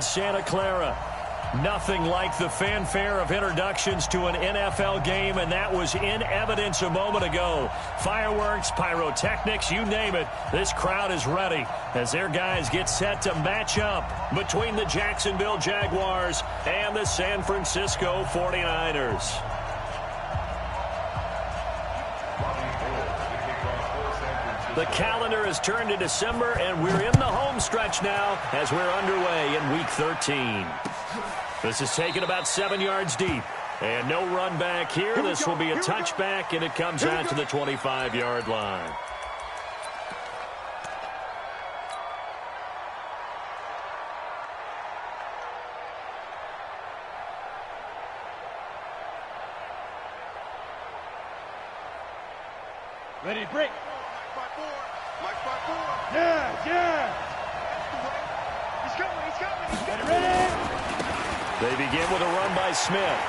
Santa Clara. Nothing like the fanfare of introductions to an NFL game, and that was in evidence a moment ago. Fireworks, pyrotechnics, you name it. This crowd is ready as their guys get set to match up between the Jacksonville Jaguars and the San Francisco 49ers. The calendar has turned to December, and we're in the home stretch now as we're underway in Week 13. This is taken about 7 yards deep. And no run back here. This will be a touchback, and it comes out to the 25-yard line. Ready to break. Yeah. He's coming. Ready. They begin with a run by Smith.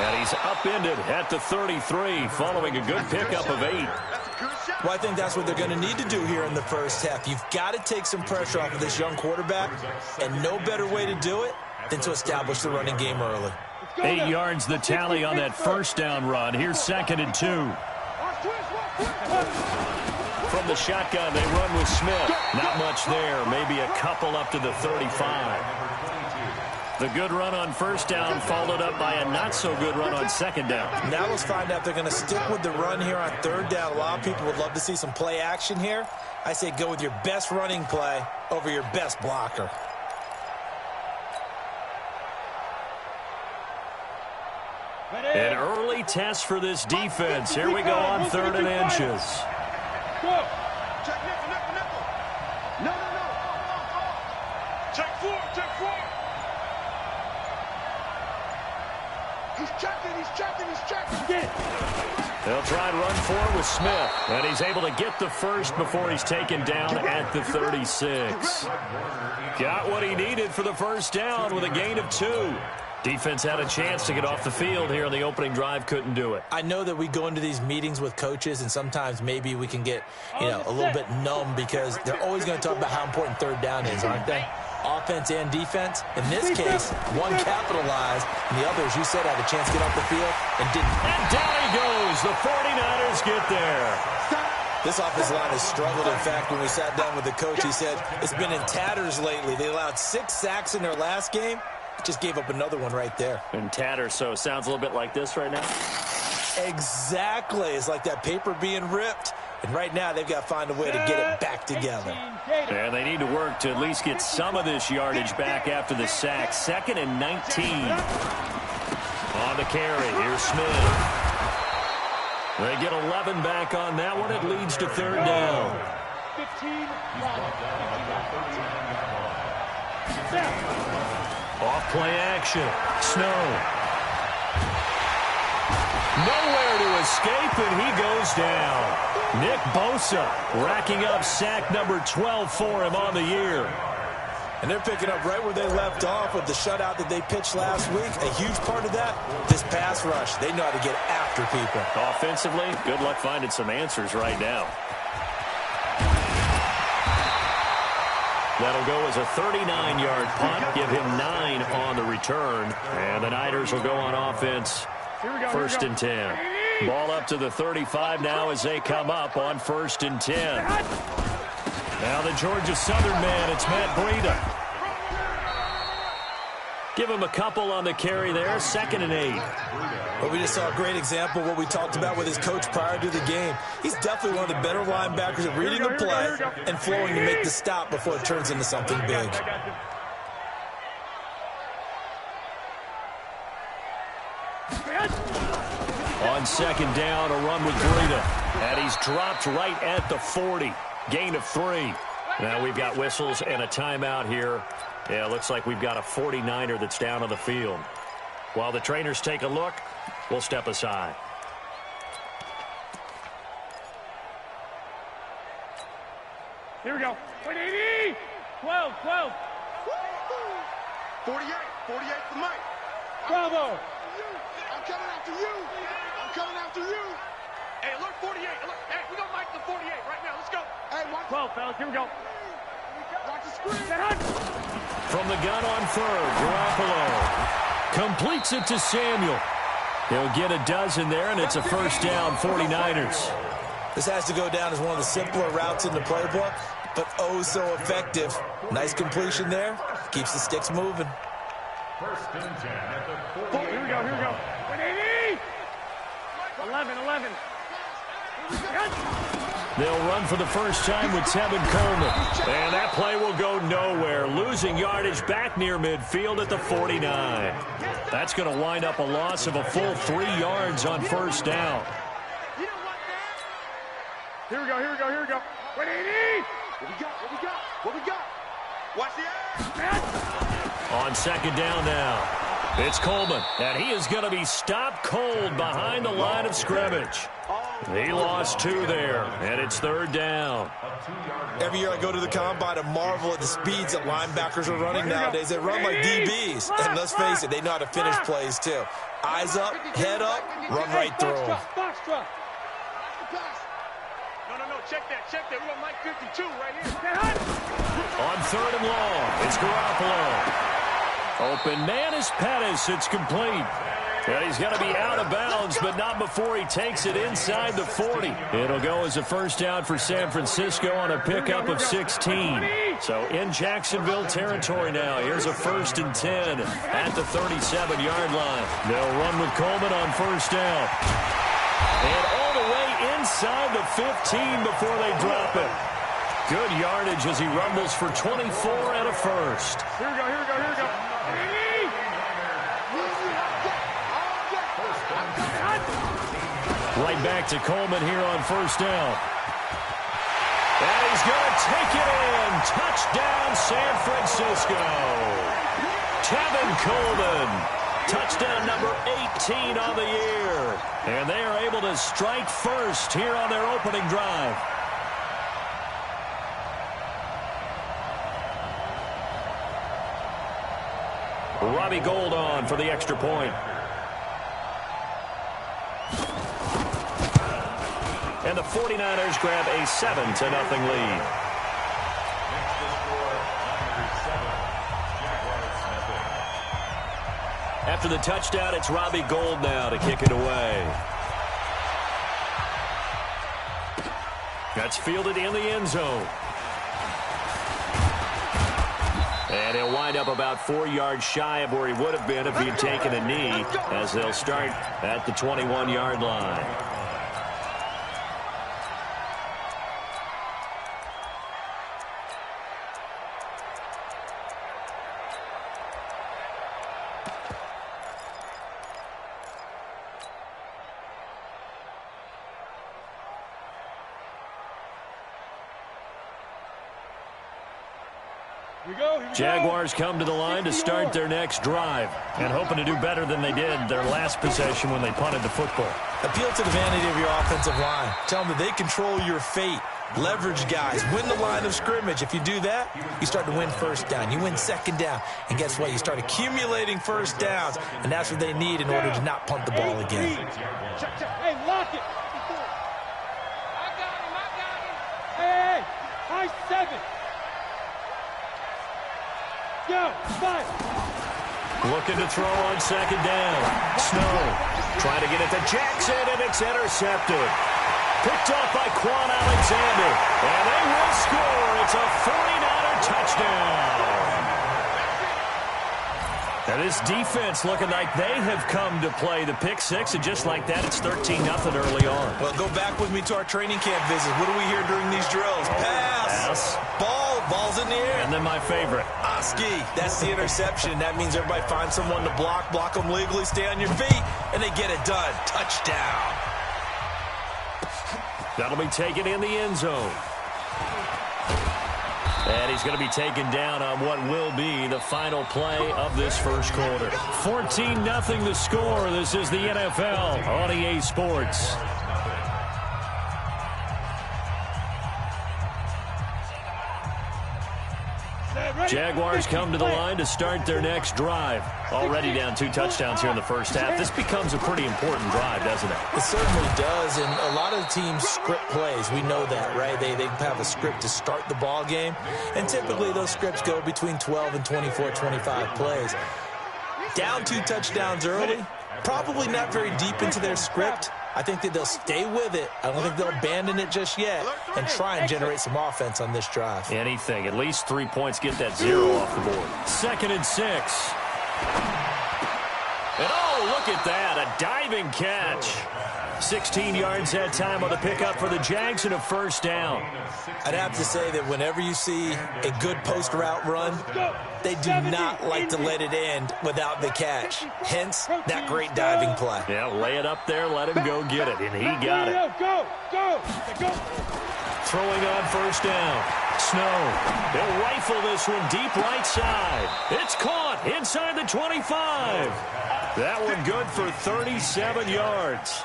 And he's upended at the 33 following a good pickup of 8. Well, I think that's what they're going to need to do here in the first half. You've got to take some pressure off of this young quarterback, and no better way to do it than to establish the running game early. 8 yards the tally on that first down run. Here's 2nd and 2. From the shotgun, they run with Smith. Not much there. Maybe a couple up to the 35. The good run on first down followed up by a not-so-good run on second down. Now let's find out if they're going to stick with the run here on third down. A lot of people would love to see some play action here. I say go with your best running play over your best blocker. An early test for this defense. Here we go on 3rd and inches. Go. Check nickel. No. Check 4. He's checking. Get it. They'll try and run forward with Smith. And he's able to get the first before he's taken down at the 36. Got what he needed for the first down with a gain of 2. Defense had a chance to get off the field here on the opening drive, couldn't do it. I know that we go into these meetings with coaches, and sometimes maybe we can get, a little bit numb because they're always going to talk about how important third down is, aren't they? Offense and defense. In this case, one capitalized, and the others, you said, had a chance to get off the field and didn't. And down he goes. The 49ers get there. This offensive line has struggled. In fact, when we sat down with the coach, he said it's been in tatters lately. They allowed 6 sacks in their last game. Just gave up another one right there. And tatter, so sounds a little bit like this right now. Exactly. It's like that paper being ripped. And right now, they've got to find a way to get it back together. And they need to work to at least get some of this yardage back after the sack. 2nd and 19. On the carry, here's Smith. They get 11 back on that one. It leads to 3rd down. 15. Off play action. Snow. Nowhere to escape, and he goes down. Nick Bosa racking up sack number 12 for him on the year. And they're picking up right where they left off with the shutout that they pitched last week. A huge part of that, this pass rush. They know how to get after people. Offensively, good luck finding some answers right now. That'll go as a 39-yard punt. Give him 9 on the return. And the Niners will go on offense. 1st and 10. Ball up to the 35 now as they come up on 1st and 10. Now the Georgia Southern man, it's Matt Breida. Give him a couple on the carry there. 2nd and 8. But we just saw a great example of what we talked about with his coach prior to the game. He's definitely one of the better linebackers at reading the play and flowing to make the stop before it turns into something big. On 2nd down, a run with Breida. And he's dropped right at the 40. Gain of 3. Now we've got whistles and a timeout here. Yeah, it looks like we've got a 49er that's down on the field. While the trainers take a look, we'll step aside. Here we go. 180. 12. 48 for Mike. Bravo. I'm coming after you. Hey, look, 48. Look, hey, we got Mike the 48 right now. Let's go. Hey, watch. 12, fellas. Here we go. Watch From the gun on third, Garoppolo completes it to Samuel. He'll get a dozen there, and it's a first down, 49ers. This has to go down as one of the simpler routes in the playbook, but oh so effective. Nice completion there. Keeps the sticks moving. Here we go, here we go. 180! 11. They'll run for the first time with Tevin Coleman. And that play will go nowhere. Losing yardage back near midfield at the 49. That's going to wind up a loss of a full 3 yards on first down. Here we go. 180! What we got? Watch the ass! On second down now. It's Coleman, and he is going to be stopped cold behind the line of scrimmage. He lost 2 there, and it's third down. Every year I go to the combine and marvel at the speeds that linebackers are running nowadays. They run like DBs, and let's face it, they know how to finish plays too. Eyes up, head up, run right through them. No, check that. We got Mike 52 right here. On third and long, it's Garoppolo. Open man is Pettis. It's complete. And he's going to be out of bounds, but not before he takes it inside the 40. It'll go as a first down for San Francisco on a pickup of 16. So in Jacksonville territory now. Here's a 1st and 10 at the 37-yard line. They'll run with Coleman on first down. And all the way inside the 15 before they drop it. Good yardage as he rumbles for 24 and a first. Here we go. Right back to Coleman here on first down. And he's going to take it in. Touchdown, San Francisco. Tevin Coleman. Touchdown number 18 on the year. And they are able to strike first here on their opening drive. Robbie Gould on for the extra point. And the 49ers grab a 7-0 lead. After the touchdown, it's Robbie Gould now to kick it away. That's fielded in the end zone. And he'll wind up about 4 yards shy of where he would have been if he had taken a knee, as they'll start at the 21-yard line. Jaguars come to the line to start their next drive and hoping to do better than they did their last possession when they punted the football. Appeal to the vanity of your offensive line. Tell them that they control your fate. Leverage guys. Win the line of scrimmage. If you do that, you start to win first down. You win second down. And guess what? You start accumulating first downs. And that's what they need in order to not punt the ball again. Hey, lock it. I got him. Hey, high 7. Go, 5. Looking to throw on second down. Snow trying to get it to Jackson, and it's intercepted. Picked off by Quan Alexander. And they will score. It's a 49er touchdown. Now this defense looking like they have come to play the pick six, and just like that, it's 13-0 early on. Well, go back with me to our training camp visit. What do we hear during these drills? Pass. Ball's in the air. And then my favorite. Oski. That's the interception. That means everybody finds someone to block them legally, stay on your feet, and they get it done. Touchdown. That'll be taken in the end zone. And he's going to be taken down on what will be the final play of this first quarter. 14-0 the score. This is the NFL on EA Sports. Ready? Jaguars come to the line to start their next drive. Already down 2 touchdowns here in the first half. This becomes a pretty important drive, doesn't it? It certainly does, and a lot of teams script plays. We know that, right? They have a script to start the ball game, and typically those scripts go between 12 and 24, 25 plays. Down 2 touchdowns early, probably not very deep into their script. I think that they'll stay with it. I don't think they'll abandon it just yet and try and generate some offense on this drive. Anything. At least 3 points, get that 0 off the board. 2nd and 6. And oh, look at that. A diving catch. 16 yards that time on the pickup for the Jags and a first down. I'd have to say that whenever you see a good post route run, they do not like to let it end without the catch. Hence, that great diving play. Yeah, lay it up there, let him go get it, and he got it. Go. Throwing on first down. Snow. He'll rifle this one deep right side. It's caught inside the 25. That one good for 37 yards.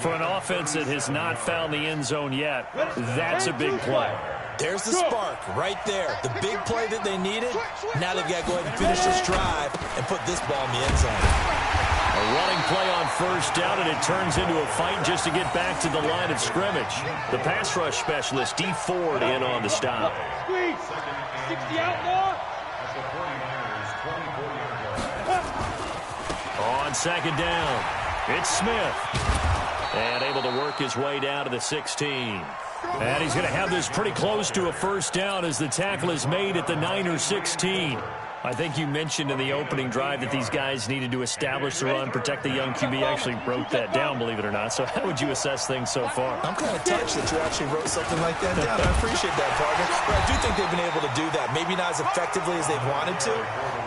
For an offense that has not found the end zone yet, that's a big play. There's the spark right there. The big play that they needed. Now they've got to go ahead and finish this drive and put this ball in the end zone. A running play on first down, and it turns into a fight just to get back to the line of scrimmage. The pass rush specialist, D. Ford, in on the stop. Squeeze. 60 outlaw. On second down, it's Smith. And able to work his way down to the 16. And he's going to have this pretty close to a first down as the tackle is made at the Niners 16. I think you mentioned in the opening drive that these guys needed to establish the run, protect the young QB. Actually wrote that down, believe it or not. So how would you assess things so far? I'm kind of touched that you actually wrote something like that down. I appreciate that, partner. But I do think they've been able to do that. Maybe not as effectively as they've wanted to,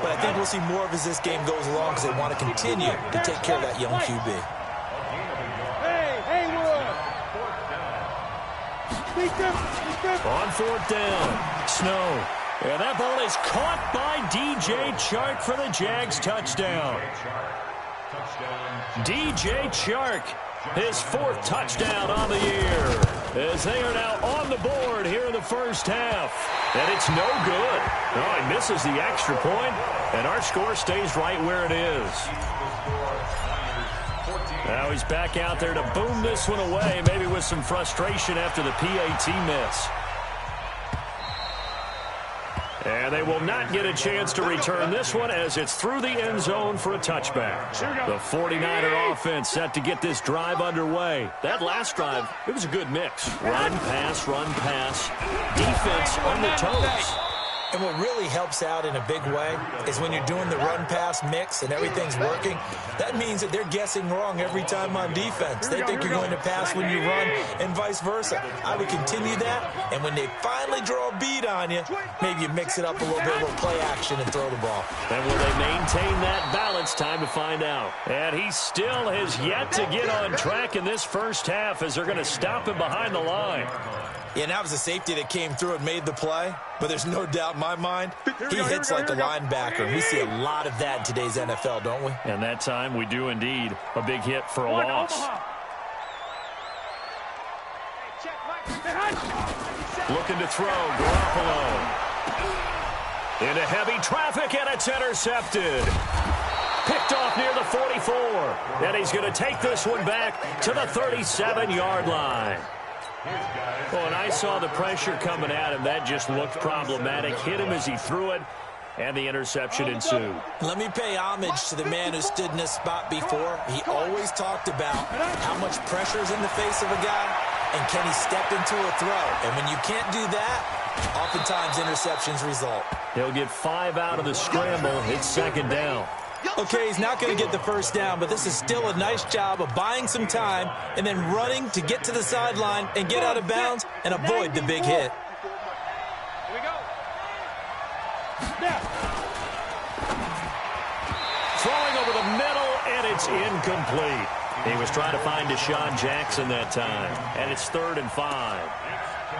but I think we'll see more of as this game goes along because they want to continue to take care of that young QB. On fourth down, Snow. And that ball is caught by DJ Chark for the Jags touchdown. DJ Chark, his 4th touchdown on the year, as they are now on the board here in the first half. And it's no good. Oh, he misses the extra point, and our score stays right where it is. Now he's back out there to boom this one away, maybe with some frustration after the PAT miss. And they will not get a chance to return this one as it's through the end zone for a touchback. The 49er offense set to get this drive underway. That last drive, it was a good mix. Run, pass, defense on the toes. And what really helps out in a big way is when you're doing the run-pass mix and everything's working, that means that they're guessing wrong every time on defense. They think you're going to pass when you run and vice versa. I would continue that, and when they finally draw a beat on you, maybe you mix it up a little bit, a little play action and throw the ball. And will they maintain that balance? Time to find out. And he still has yet to get on track in this first half as they're going to stop him behind the line. Yeah, and that was a safety that came through and made the play, but there's no doubt in my mind, he hits like a linebacker. We see a lot of that in today's NFL, don't we? And that time we do indeed. A big hit for a loss. Looking to throw, Garoppolo. Into heavy traffic, and it's intercepted. Picked off near the 44. And he's going to take this one back to the 37-yard line. Oh, and I saw the pressure coming at him. That just looked problematic. Hit him as he threw it, and the interception ensued. Let me pay homage to the man who stood in this spot before. He always talked about how much pressure is in the face of a guy, and can he step into a throw. And when you can't do that, oftentimes interceptions result. He'll get 5 out of the scramble. It's second down. Okay, he's not going to get the first down, but this is still a nice job of buying some time and then running to get to the sideline and get out of bounds and avoid the big hit. Here we go. Throwing over the middle, and it's incomplete. He was trying to find Deshaun Jackson that time, and it's 3rd and 5.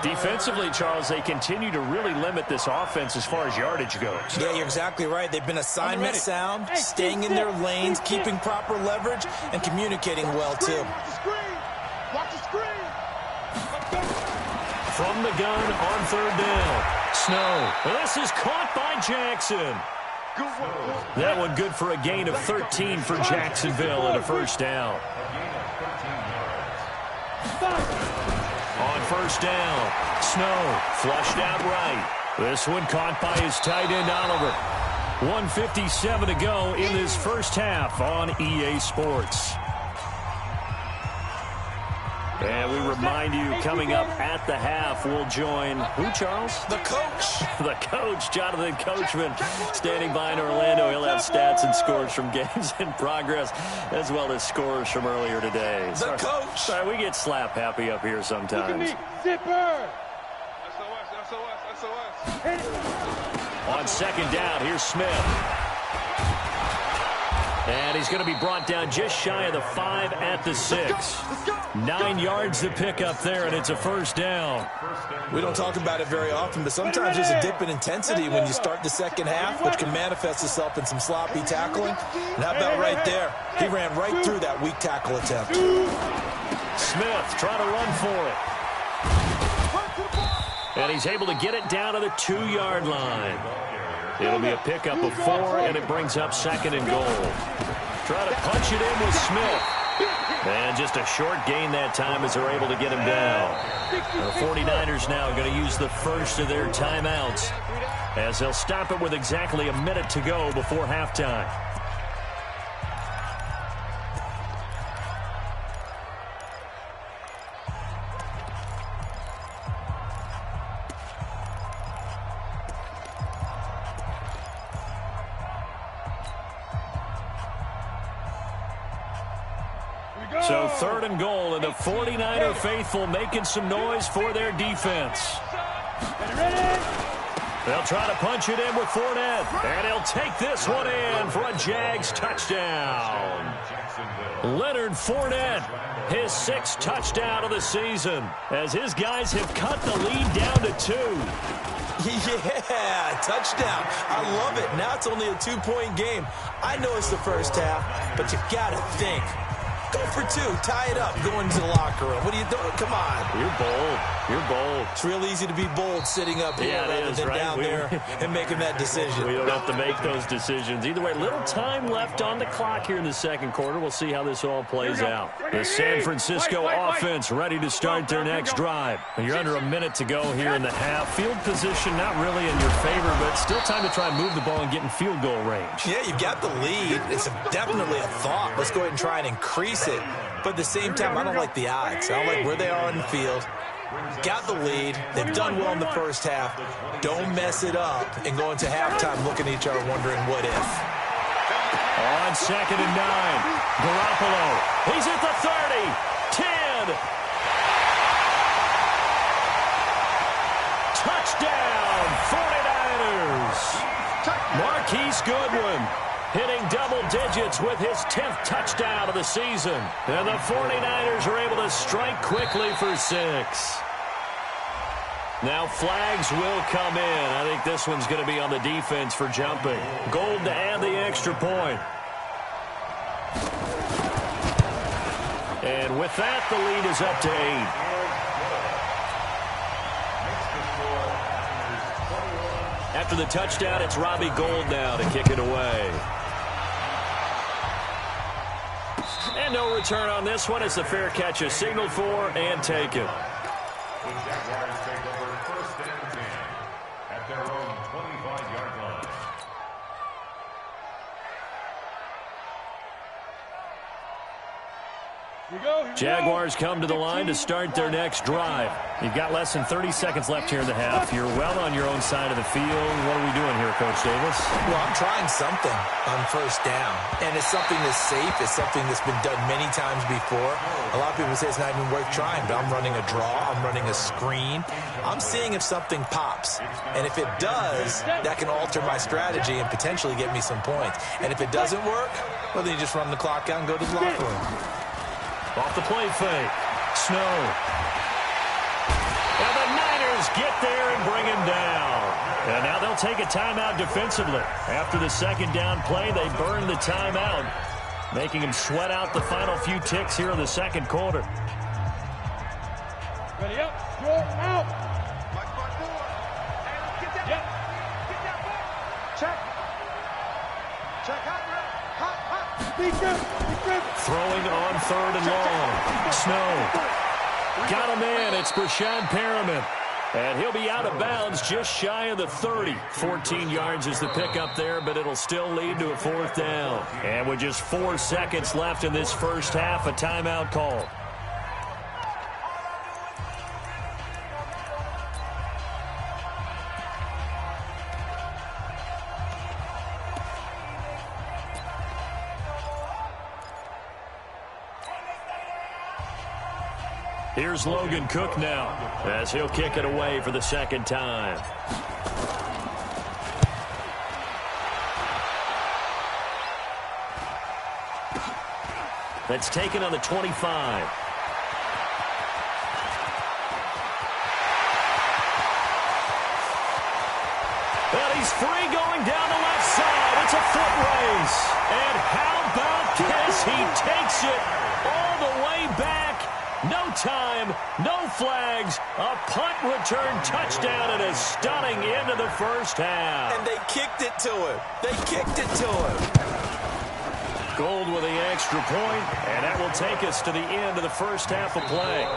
Defensively, Charles, they continue to really limit this offense as far as yardage goes. Yeah, you're exactly right. They've been assignment sound, staying in their lanes, keeping proper leverage, and communicating well, too. Watch the screen. From the gun on 3rd down. Snow. Well, this is caught by by Jackson. That one good for a gain of 13 for Jacksonville and a first down. On first down, Snow flushed out right. This one caught by his tight end, Oliver. 1:57 to go in this first half on EA Sports. And we remind you, coming up at the half, we'll join who, Charles? The coach. The coach, Jonathan Coachman, standing by in Orlando. He'll have stats and scores from games in progress, as well as scores from earlier today. The coach. Sorry, we get slap happy up here sometimes. Zipper. On second down, here's Smith. And he's going to be brought down just shy of the 5 at the 6. 9 yards to pick up there, and it's a first down. We don't talk about it very often, but sometimes there's a dip in intensity when you start the second half, which can manifest itself in some sloppy tackling. And how about right there? He ran right through that weak tackle attempt. Smith trying to run for it. And he's able to get it down to the 2-yard line. It'll be a pickup of 4, and it brings up second and goal. Try to punch it in with Smith. And just a short gain that time as they're able to get him down. The 49ers now going to use the first of their timeouts as they'll stop it with exactly a minute to go before halftime. So third and goal, and the 49er faithful making some noise for their defense. They'll try to punch it in with Fournette, and he'll take this one in for a Jags touchdown. Leonard Fournette, his 6th touchdown of the season, as his guys have cut the lead down to 2. Yeah, touchdown. I love it. Now it's only a 2-point game. I know it's the first half, but you got to think. Go for 2. Tie it up. Go into the locker room. What are you doing? Come on. You're bold. You're bold. It's real easy to be bold sitting up here rather than right? Down there and making that decision. We don't have to make those decisions. Either way, little time left on the clock here in the second quarter. We'll see how this all plays out. The San Francisco offense ready to start their next drive. You're under a minute to go here in the half. Field position not really in your favor, but still time to try and move the ball and get in field goal range. Yeah, you've got the lead. It's definitely a thought. Let's go ahead and try and increase it. But at the same time, I don't like the odds. I don't like where they are in the field. Got the lead. They've done well in the first half. Don't mess it up and go into halftime looking at each other wondering what if. On second and 9, Garoppolo. He's at the 30, 10. Touchdown, 49ers. Marquise Goodwin hitting double digits with his 10th touchdown of the season. And the 49ers are able to strike quickly for 6. Now flags will come in. I think this one's going to be on the defense for jumping. Gold to add the extra point. And with that, the lead is up to 8. After the touchdown, it's Robbie Gould now to kick it away. And no return on this one as the fair catch is signaled for and taken. The Jaguars take over first and 10 at their own 25-yard line. Jaguars come to the line to start their next drive. You've got less than 30 seconds left here in the half. You're well on your own side of the field. What are we doing here, Coach Davis? Well, I'm trying something on first down, and it's something that's safe. It's something that's been done many times before. A lot of people say it's not even worth trying, but I'm running a draw. I'm running a screen. I'm seeing if something pops, and if it does, that can alter my strategy and potentially get me some points. And if it doesn't work, well, then you just run the clock out and go to the locker room. Off the play fake. Snow. And the Niners get there and bring him down. And now they'll take a timeout defensively. After the second down play, they burn the timeout, making him sweat out the final few ticks here in the second quarter. Ready up, draw out. Throwing on 3rd and long. Snow. Got a man. It's Brashad Perriman. And he'll be out of bounds just shy of the 30. 14 yards is the pickup there, but it'll still lead to a 4th down. And with just 4 seconds left in this first half, a timeout call. Here's Logan Cook now as he'll kick it away for the 2nd time. That's taken on the 25. And he's free going down the left side. It's a foot race. And how about this? He takes it all the way back. No time, no flags, a punt return touchdown, and a stunning end of the first half. And they kicked it to him. They kicked it to him. Gold with the extra point, and that will take us to the end of the first half of play.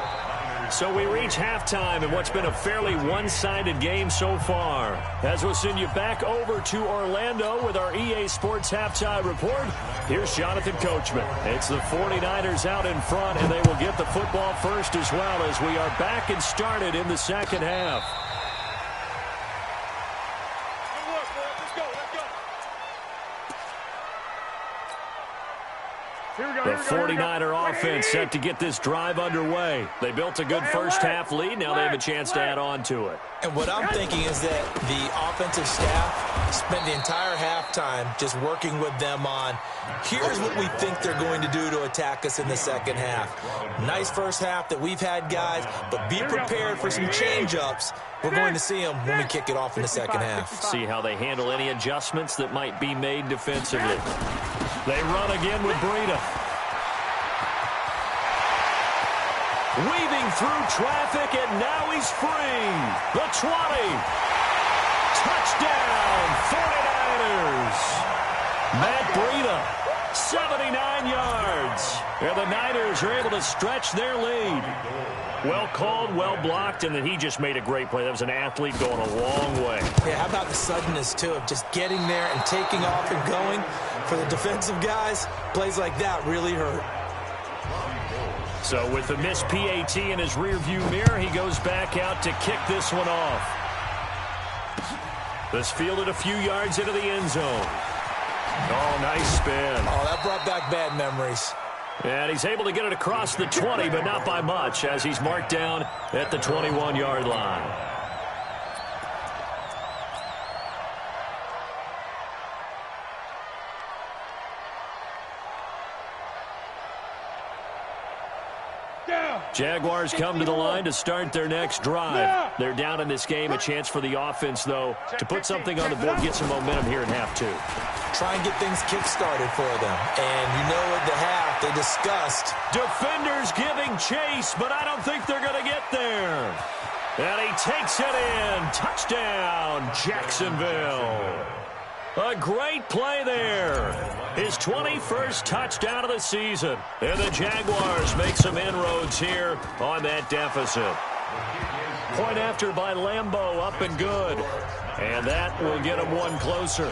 So we reach halftime in what's been a fairly one-sided game so far. As we'll send you back over to Orlando with our EA Sports Halftime Report, here's Jonathan Coachman. It's the 49ers out in front, and they will get the football first as well as we are back and started in the second half. Good work, boys. Let's go. Here we go. The 49er offense set to get this drive underway. They built a good first half lead. Now they have a chance to add on to it. And what I'm thinking is that the offensive staff spent the entire halftime just working with them on, here's what we think they're going to do to attack us in the second half. Nice first half that we've had, guys, but be prepared for some change-ups. We're going to see them when we kick it off in the second half. See how they handle any adjustments that might be made defensively. They run again with Breida. Weaving through traffic, and now he's free. The 20. Touchdown, 49ers. Matt Breida, 79 yards. And the Niners are able to stretch their lead. Well called, well blocked, and then he just made a great play. That was an athlete going a long way. Yeah, how about the suddenness, too, of just getting there and taking off and going? For the defensive guys, plays like that really hurt. So with the missed PAT in his rearview mirror, he goes back out to kick this one off. This fielded a few yards into the end zone. Oh, nice spin. Oh, that brought back bad memories. And he's able to get it across the 20, but not by much, as he's marked down at the 21-yard line. Jaguars come to the line to start their next drive. They're down in this game. A chance for the offense, though, to put something on the board, get some momentum here in half two. Try and get things kick-started for them. And you know at the half, they discussed. Defenders giving chase, but I don't think they're going to get there. And he takes it in. Touchdown, Jacksonville. A great play there. His 21st touchdown of the season. And the Jaguars make some inroads here on that deficit. Point after by Lambeau, up and good. And that will get him one closer.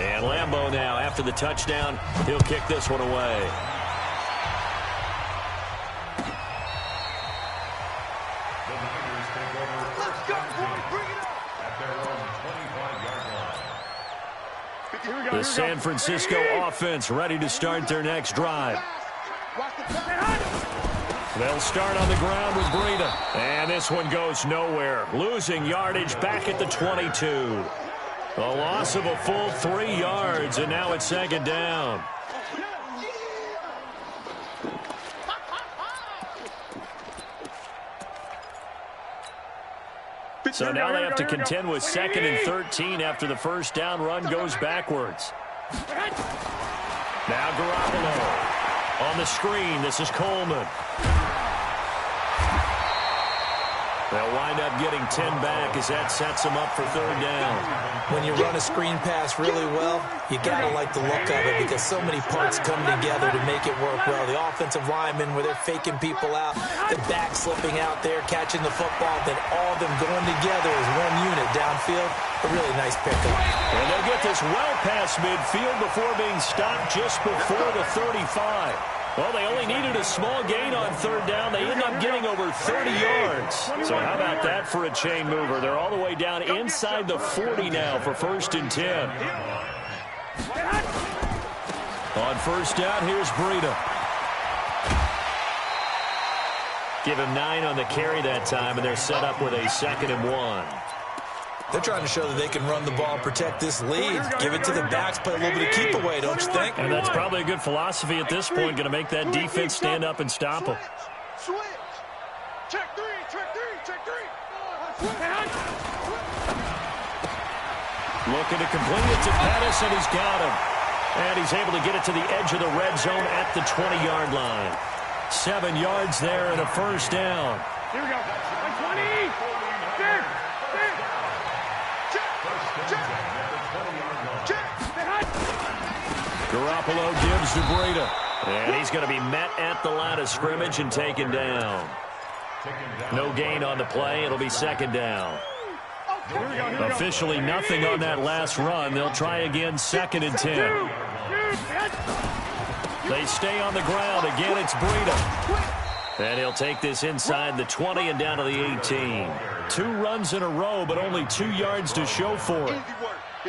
And Lambeau now, after the touchdown, he'll kick this one away. The San Francisco offense ready to start their next drive. They'll start on the ground with Breida. And this one goes nowhere. Losing yardage back at the 22. A loss of a full 3 yards, and now it's second down. So now they have to contend with 2nd and 13 after the first down run goes backwards. Now Garoppolo on the screen. This is Coleman. They'll wind up getting 10 back as that sets them up for third down. When you run a screen pass really well, you got to like the look of it because so many parts come together to make it work well. The offensive linemen, where they're faking people out, the back slipping out there, catching the football, then all of them going together as one unit downfield. A really nice pickup. And they'll get this well past midfield before being stopped just before the 35. Well, they only needed a small gain on third down. They end up getting over 30 yards. So how about that for a chain mover? They're all the way down inside the 40 now for 1st and 10. On first down, here's Breida. Give him 9 on the carry that time, and they're set up with a 2nd and 1. They're trying to show that they can run the ball and protect this lead. Give it to the backs, play a little bit of keep away, don't you think? And that's probably a good philosophy at this point, going to make that defense stand up and stop them. Switch. Check three, check three, check three. Looking to complete it to Pettis, and he's got him. And he's able to get it to the edge of the red zone at the 20-yard line. 7 yards there and a first down. Here we go. 120. There. Garoppolo gives to Breida. And he's going to be met at the line of scrimmage and taken down. No gain on the play. It'll be 2nd down. Officially nothing on that last run. They'll try again 2nd and 10. They stay on the ground. Again, it's Breida. And he'll take this inside the 20 and down to the 18. 2 runs in a row, but only 2 yards to show for it.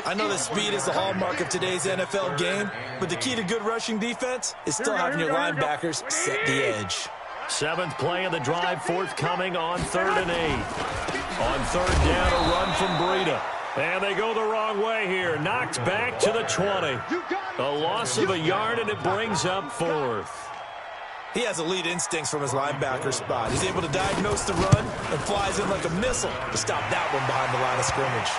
I know that speed is the hallmark of today's NFL game, but the key to good rushing defense is still having your linebackers set the edge. 7th play of the drive forthcoming on 3rd and 8. On 3rd down, a run from Breida. And they go the wrong way here. Knocked back to the 20. A loss of a yard, and it brings up 4th. He has elite instincts from his linebacker spot. He's able to diagnose the run and flies in like a missile to stop that one behind the line of scrimmage.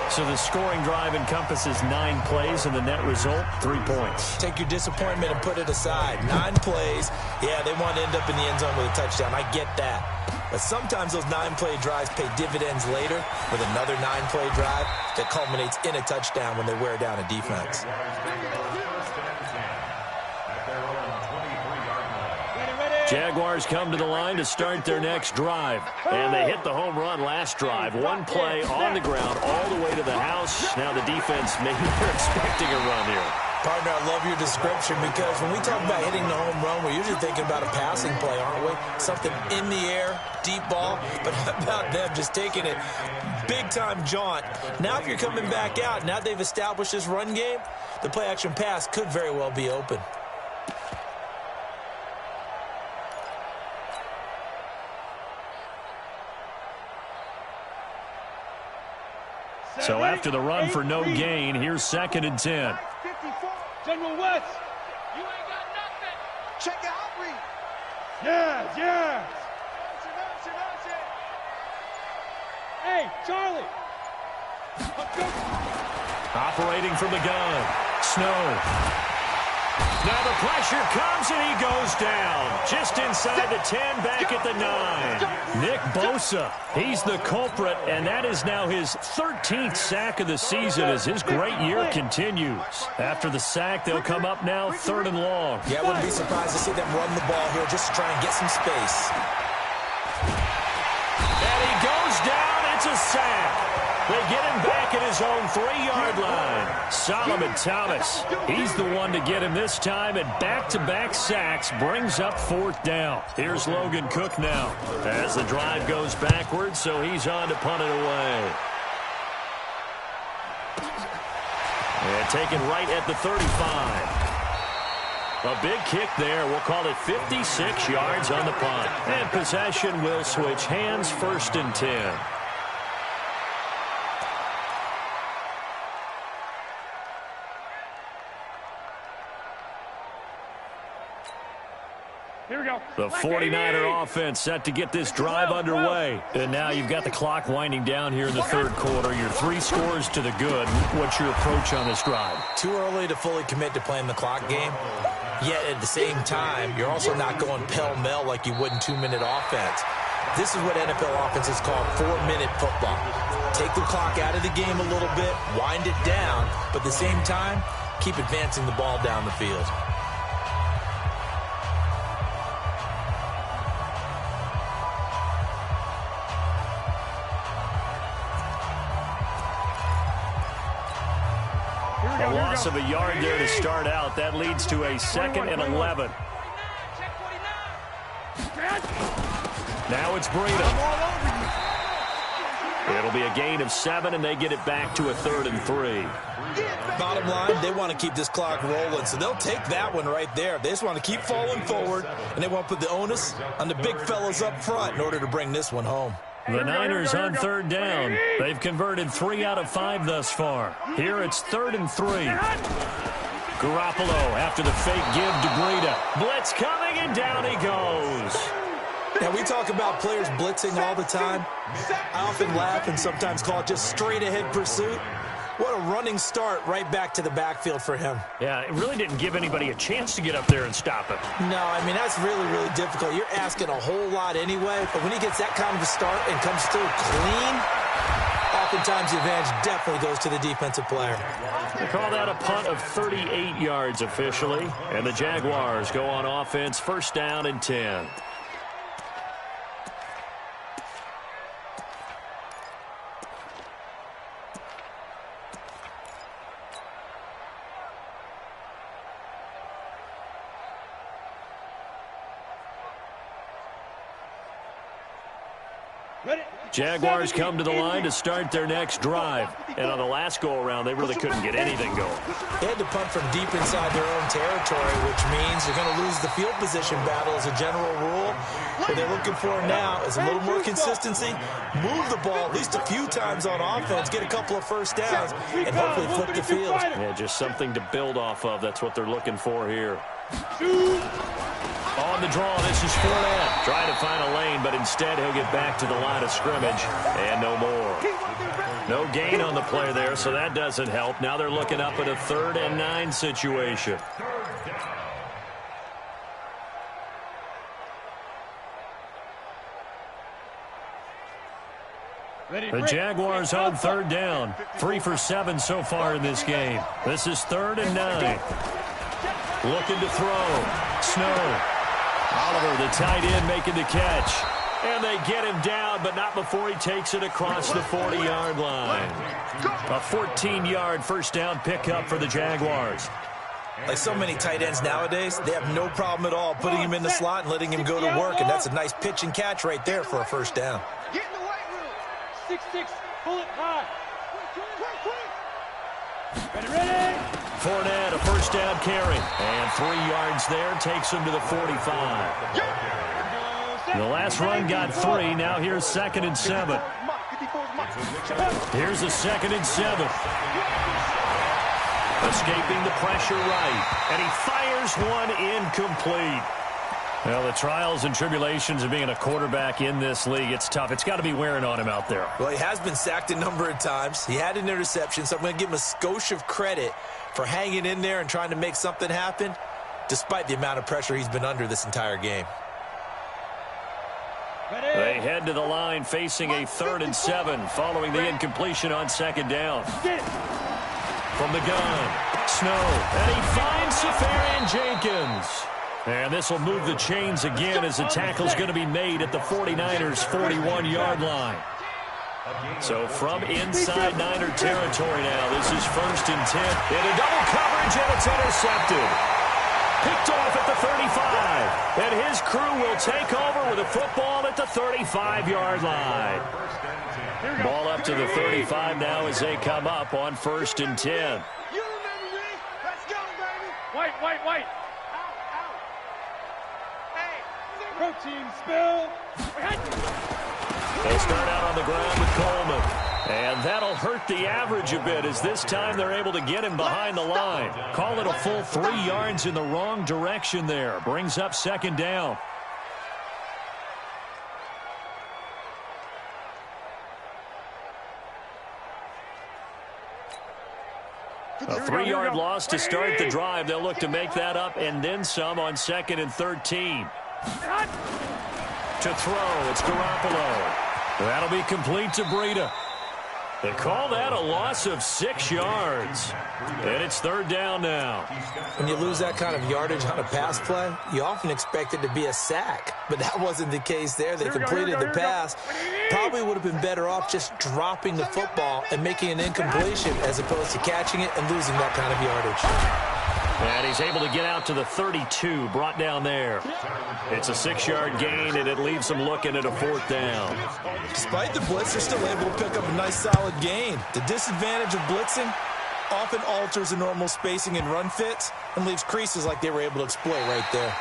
So the scoring drive encompasses 9 plays, and the net result, 3 points. Take your disappointment and put it aside. 9 plays. Yeah, they want to end up in the end zone with a touchdown. I get that. But sometimes those 9-play drives pay dividends later with another 9-play drive that culminates in a touchdown when they wear down a defense. Jaguars come to the line to start their next drive. And they hit the home run last drive. 1 play on the ground all the way to the house. Now the defense, maybe they're expecting a run here. Partner, I love your description because when we talk about hitting the home run, we're usually thinking about a passing play, aren't we? Something in the air, deep ball. But how about them just taking it big-time jaunt? Now if you're coming back out, now they've established this run game, the play-action pass could very well be open. So after the run for no gain, here's 2nd and 10. 54. General West. You ain't got nothing. Check out read. Yeah. Hey, Charlie. Operating from the gun. Snow. Now the pressure comes, and he goes down. Just inside the 10, back at the 9. Nick Bosa, he's the culprit, and that is now his 13th sack of the season as his great year continues. After the sack, they'll come up now 3rd and long. Yeah, I wouldn't be surprised to see them run the ball here just to try and get some space. And he goes down. It's a sack. They get him back at his own 3-yard line. Solomon Thomas, he's the one to get him this time, and back-to-back sacks brings up 4th down. Here's Logan Cook now as the drive goes backwards, so he's on to punt it away. And taken right at the 35. A big kick there. We'll call it 56 yards on the punt. And possession will switch hands, 1st and 10. Here we go. The 49er offense set to get this drive underway. And now you've got the clock winding down here in the 3rd quarter. You're 3 scores to the good. What's your approach on this drive? Too early to fully commit to playing the clock game. Yet at the same time, you're also not going pell-mell like you would in 2-minute offense. This is what NFL offenses call 4-minute football. Take the clock out of the game a little bit, wind it down, but at the same time, keep advancing the ball down the field. A loss of a yard there to start out. That leads to a 2nd and 11. Now it's Breida. It'll be a gain of 7, and they get it back to a 3rd and 3. Bottom line, they want to keep this clock rolling, so they'll take that one right there. They just want to keep falling forward, and they want to put the onus on the big fellas up front in order to bring this one home. The Niners on 3rd down. They've converted 3 out of 5 thus far. Here it's 3rd and 3. Garoppolo after the fake give to Breida. Blitz coming, and down he goes. Now, we talk about players blitzing all the time. I often laugh and sometimes call it just straight-ahead pursuit. What a running start right back to the backfield for him. Yeah, it really didn't give anybody a chance to get up there and stop him. No, I mean, that's really, really difficult. You're asking a whole lot anyway, but when he gets that kind of a start and comes through clean, oftentimes the advantage definitely goes to the defensive player. They call that a punt of 38 yards officially, and the Jaguars go on offense, 1st down and 10. Jaguars come to the line to start their next drive. And on the last go-around, they really couldn't get anything going. They had to punt from deep inside their own territory, which means they're going to lose the field position battle as a general rule. What they're looking for now is a little more consistency, move the ball at least a few times on offense, get a couple of 1st downs, and hopefully flip the field. Yeah, just something to build off of. That's what they're looking for here. On the draw, this is Fournette. Trying to find a lane, but instead he'll get back to the line of scrimmage. And no more. No gain on the play there, so that doesn't help. Now they're looking up at a 3rd and 9 situation. The Jaguars on 3rd down. 3 for 7 so far in this game. This is 3rd and 9. Looking to throw. Snow. Oliver, the tight end, making the catch. And they get him down, but not before he takes it across the 40-yard line. A 14-yard 1st down pickup for the Jaguars. Like so many tight ends nowadays, they have no problem at all putting him in the slot and letting him go to work, and that's a nice pitch and catch right there for a 1st down. Get in the weight room. 6'6", pull it high. Ready. Fournette, a 1st down carry. And 3 yards there, takes him to the 45. The last run got 3. Now here's 2nd and 7. Here's a 2nd and 7. Escaping the pressure right. And he fires one incomplete. Well, the trials and tribulations of being a quarterback in this league, it's tough. It's got to be wearing on him out there. Well, he has been sacked a number of times. He had an interception, so I'm going to give him a skosh of credit for hanging in there and trying to make something happen, despite the amount of pressure he's been under this entire game. They head to the line facing a 3rd and 7 following the incompletion on 2nd down. From the gun, Snow, and he finds Safarian Jenkins. And this will move the chains again as the tackle's going to be made at the 49ers' 41-yard line. So from inside Niner territory now, this is 1st and 10. Into double coverage, and it's intercepted. Picked off at the 35. And his crew will take over with a football at the 35-yard line. Ball up to the 35 now as they come up on 1st and 10. You remember me? Let's go, baby. White. Protein spill. They'll start out on the ground with Coleman. And that'll hurt the average a bit as this time they're able to get him behind the line. Call it a full 3 yards in the wrong direction there. Brings up 2nd down. A 3-yard loss to start the drive. They'll look to make that up and then some on 2nd and 13. To throw, it's Garoppolo. That'll be complete to Breida. They call that a loss of 6 yards. And it's third down now. When you lose that kind of yardage on a pass play, you often expect it to be a sack. But that wasn't the case there. They completed the pass. Probably would have been better off just dropping the football and making an incompletion as opposed to catching it and losing that kind of yardage. And he's able to get out to the 32, brought down there. It's a 6-yard gain, and it leaves them looking at a fourth down. Despite the blitz, they're still able to pick up a nice, solid gain. The disadvantage of blitzing often alters the normal spacing and run fits and leaves creases like they were able to exploit right there.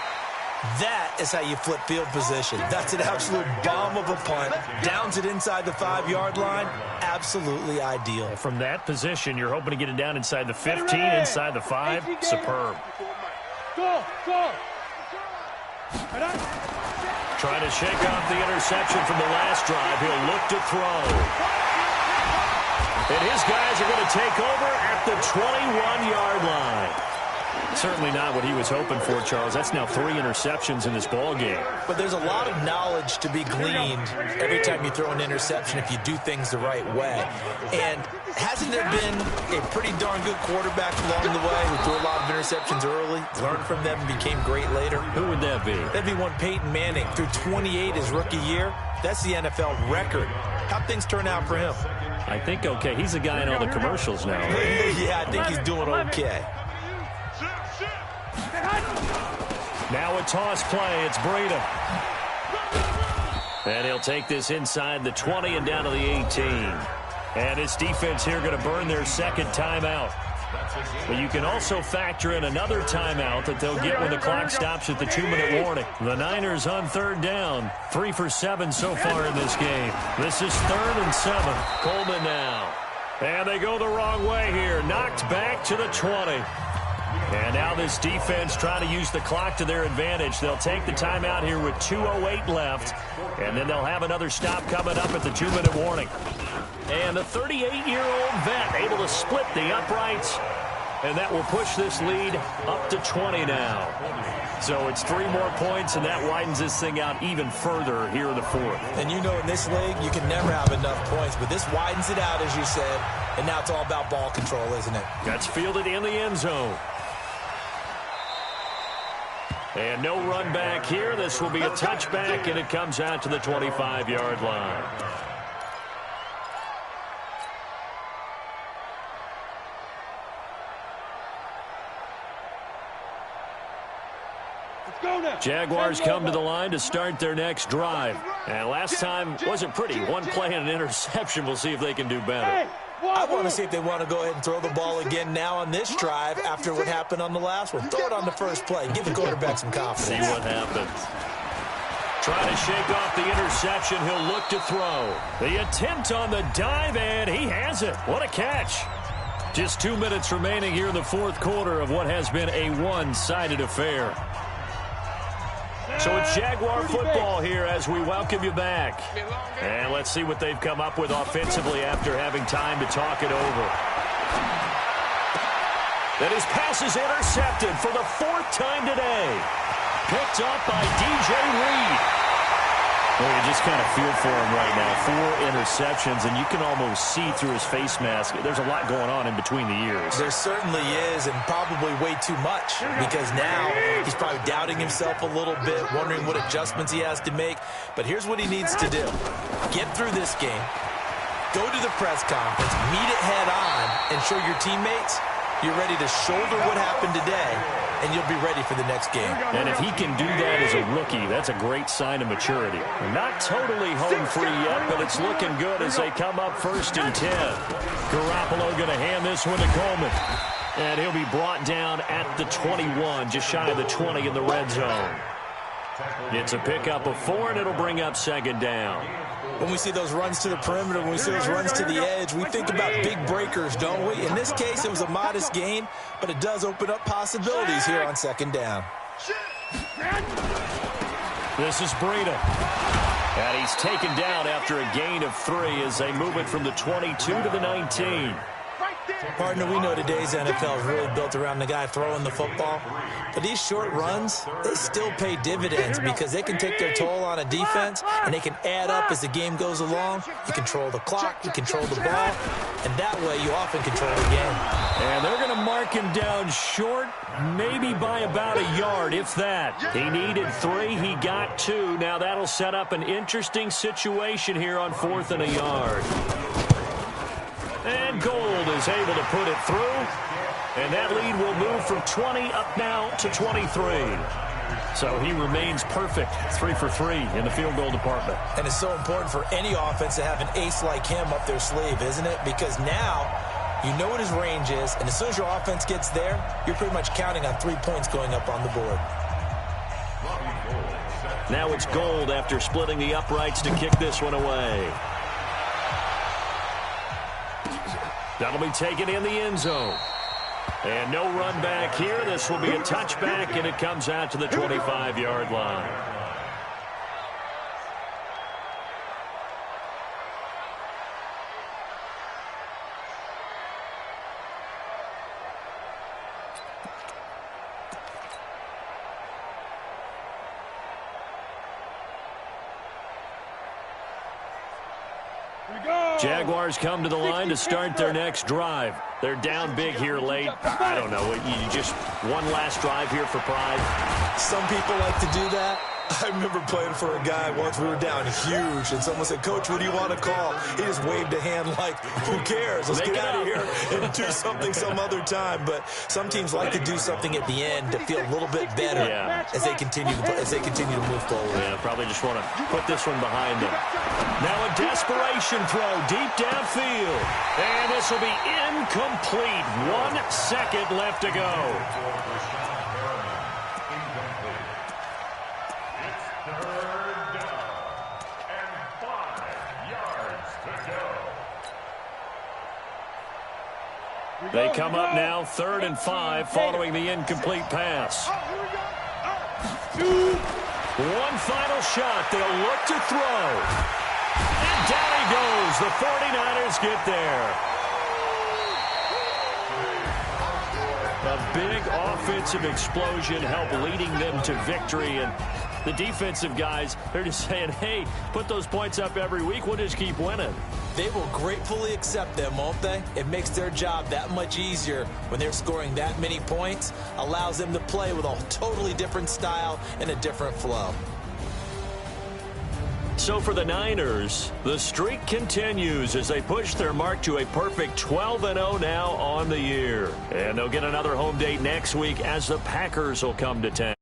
That is how you flip field position. That's an absolute bomb of a punt. Downs it inside the 5-yard line. Absolutely ideal. From that position, you're hoping to get it down inside the 15, inside the 5. Superb. Trying to shake off the interception from the last drive. He'll look to throw. And his guys are going to take over at the 21-yard line. Certainly not what he was hoping for, Charles. That's now 3 interceptions in this ball game. But there's a lot of knowledge to be gleaned every time you throw an interception if you do things the right way. And hasn't there been a pretty darn good quarterback along the way who threw a lot of interceptions early, learned from them, and became great later? Who would that be? That'd be one Peyton Manning. Threw 28 his rookie year. That's the NFL record. How'd things turn out for him? I think okay. He's the guy in all the commercials now, right? Yeah, I think he's doing okay. Now a toss play. It's Breida. And he'll take this inside the 20 and down to the 18. And his defense here going to burn their second timeout. But you can also factor in another timeout that they'll get when the clock stops at the 2-minute warning. The Niners on third down. 3 for 7 so far in this game. This is 3rd and 7. Coleman now. And they go the wrong way here. Knocked back to the 20. And now this defense trying to use the clock to their advantage. They'll take the timeout here with 2:08 left. And then they'll have another stop coming up at the 2-minute warning. And the 38-year-old vet able to split the uprights. And that will push this lead up to 20 now. So it's 3 more points, and that widens this thing out even further here in the 4th. And you know in this league, you can never have enough points. But this widens it out, as you said. And now it's all about ball control, isn't it? That's fielded in the end zone. And no run back here. This will be a touchback, and it comes out to the 25-yard line. Jaguars come to the line to start their next drive. And last time wasn't pretty. One play and an interception. We'll see if they can do better. I want to see if they want to go ahead and throw the ball again now on this drive after what happened on the last one. Throw it on the first play. Give the quarterback some confidence. See what happens. Trying to shake off the interception. He'll look to throw. The attempt on the dive, and he has it. What a catch. Just 2 minutes remaining here in the 4th quarter of what has been a one-sided affair. So it's Jaguar football here as we welcome you back. And let's see what they've come up with offensively after having time to talk it over. And his pass is intercepted for the 4th time today. Picked up by DJ Reed. Well, you just kind of feel for him right now. 4 interceptions, and you can almost see through his face mask. There's a lot going on in between the ears. There certainly is, and probably way too much, because now he's probably doubting himself a little bit, wondering what adjustments he has to make. But here's what he needs to do. Get through this game, go to the press conference, meet it head on, and show your teammates you're ready to shoulder what happened today, and you'll be ready for the next game. And if he can do that as a rookie, that's a great sign of maturity. Not totally home free yet, but it's looking good as they come up 1st and 10. Garoppolo going to hand this one to Coleman. And he'll be brought down at the 21, just shy of the 20 in the red zone. It's a pickup of 4, and it'll bring up 2nd down. When we see those runs to the perimeter, when we see those runs to the edge, we think about big breakers, don't we? In this case, it was a modest gain, but it does open up possibilities here on 2nd down. This is Breida. And he's taken down after a gain of 3 as they move it from the 22 to the 19. Partner, we know today's NFL is really built around the guy throwing the football. But these short runs, they still pay dividends because they can take their toll on a defense, and they can add up as the game goes along. You control the clock, you control the ball, and that way you often control the game. And they're going to mark him down short, maybe by about a yard, if that. He needed 3, he got 2. Now that'll set up an interesting situation here on 4th and a yard. And Gold is able to put it through. And that lead will move from 20 up now to 23. So he remains perfect, 3 for 3 in the field goal department. And it's so important for any offense to have an ace like him up their sleeve, isn't it? Because now you know what his range is, and as soon as your offense gets there, you're pretty much counting on 3 points going up on the board. Now it's Gold after splitting the uprights to kick this one away. That'll be taken in the end zone. And no run back here. This will be a touchback, and it comes out to the 25-yard line. Jaguars come to the line to start their next drive. They're down big here late. I don't know. You just one last drive here for pride. Some people like to do that. I remember playing for a guy once. We were down huge, and someone said, "Coach, what do you want to call?" He just waved a hand like, "Who cares? Let's get out of here and do something some other time." But some teams like to do something at the end to feel a little bit better as they continue to move forward. Yeah, probably just want to put this one behind them. Now a desperation throw deep downfield, and this will be incomplete. 1 second left to go. They come up now 3rd and 5 following the incomplete pass. One final shot. They'll look to throw. And down he goes. The 49ers get there. A big offensive explosion helped leading them to victory. And the defensive guys, they're just saying, hey, put those points up every week. We'll just keep winning. They will gratefully accept them, won't they? It makes their job that much easier when they're scoring that many points. Allows them to play with a totally different style and a different flow. So for the Niners, the streak continues as they push their mark to a perfect 12-0 now on the year. And they'll get another home date next week as the Packers will come to town.